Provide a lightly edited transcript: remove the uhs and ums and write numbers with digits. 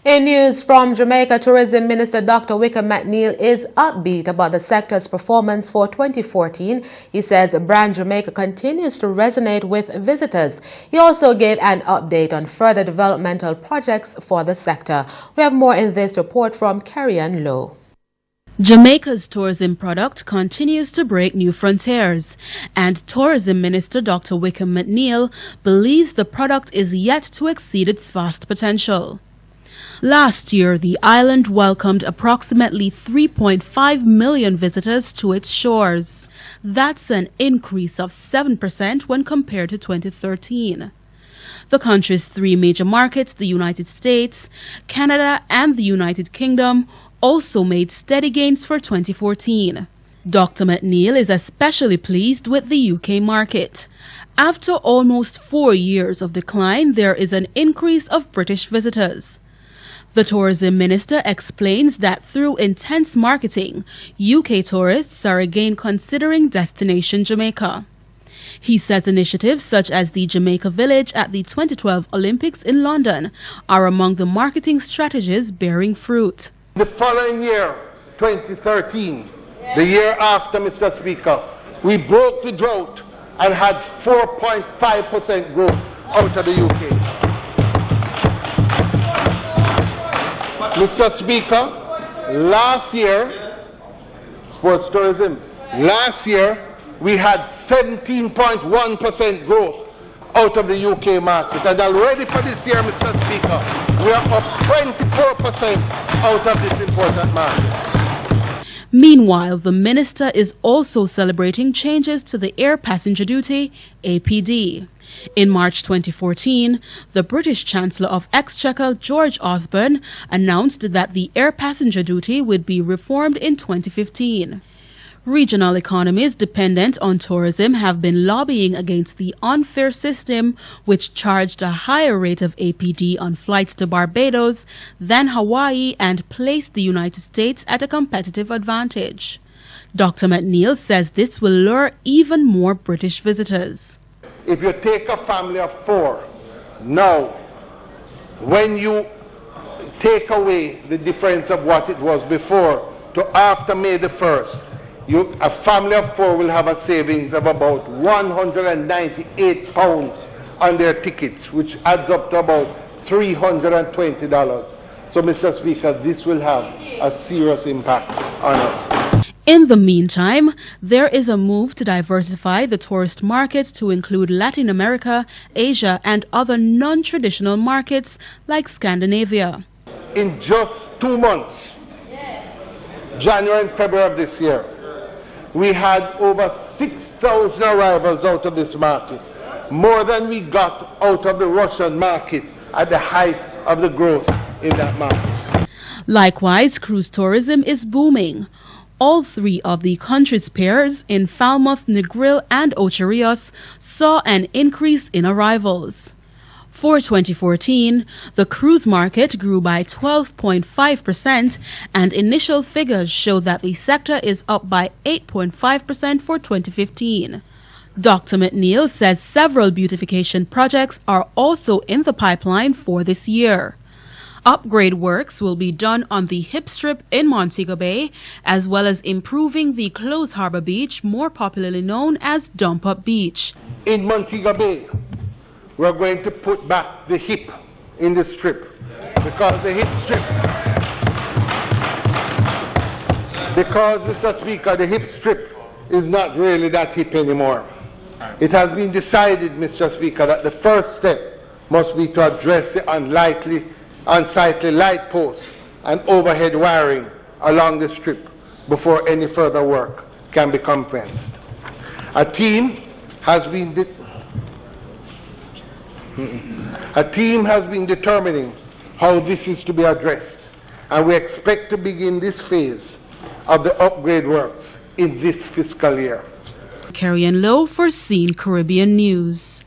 In news from Jamaica, Tourism Minister Dr. Wickham McNeil is upbeat about the sector's performance for 2014. He says brand Jamaica continues to resonate with visitors. He also gave an update on further developmental projects for the sector. We have more in this report from Carrie-Ann Lowe. Jamaica's tourism product continues to break new frontiers, and Tourism Minister Dr. Wickham McNeil believes the product is yet to exceed its vast potential. Last year, the island welcomed approximately 3.5 million visitors to its shores. That's an increase of 7% when compared to 2013. The country's three major markets, the United States, Canada, and the United Kingdom, also made steady gains for 2014. Dr. McNeil is especially pleased with the UK market. After almost 4 years of decline, there is an increase of British visitors. The tourism minister explains that through intense marketing, UK tourists are again considering destination Jamaica. He says initiatives such as the Jamaica Village at the 2012 Olympics in London are among the marketing strategies bearing fruit. The following year, 2013, the year after, Mr. Speaker, we broke the drought and had 4.5% growth out of the UK. Mr. Speaker, last year, sports tourism, last year we had 17.1% growth out of the UK market. And already for this year, Mr. Speaker, we are up 24% out of this important market. Meanwhile, the minister is also celebrating changes to the air passenger duty, APD. In March 2014, the British Chancellor of Exchequer, George Osborne, announced that the air passenger duty would be reformed in 2015. Regional economies dependent on tourism have been lobbying against the unfair system which charged a higher rate of APD on flights to Barbados than Hawaii and placed the United States at a competitive advantage. Dr. McNeil says this will lure even more British visitors. If you take a family of 4, now, when you take away the difference of what it was before to after May the 1st, a family of 4 will have a savings of about £198 on their tickets, which adds up to about $320. So, Mr. Speaker, this will have a serious impact on us. In the meantime, there is a move to diversify the tourist market to include Latin America, Asia, and other non-traditional markets like Scandinavia. In just 2 months, January and February of this year, we had over 6,000 arrivals out of this market, more than we got out of the Russian market at the height of the growth in that market. Likewise, cruise tourism is booming. All 3 of the country's pairs in Falmouth, Negril, and Ocho Rios saw an increase in arrivals. For 2014, the cruise market grew by 12.5%, and initial figures show that the sector is up by 8.5% for 2015. Dr. McNeil says several beautification projects are also in the pipeline for this year. Upgrade works will be done on the hip strip in Montego Bay, as well as improving the Close Harbour Beach, more popularly known as Dump Up Beach. In Montego Bay, we're going to put back the hip in the strip, because the hip strip, Mr. Speaker, the hip strip is not really that hip anymore. It has been decided, Mr. Speaker, that the first step must be to address the unsightly light posts and overhead wiring along the strip before any further work can be commenced. A team has been determining how this is to be addressed, and we expect to begin this phase of the upgrade works in this fiscal year. Carrie-Ann Lowe for CEEN Caribbean News.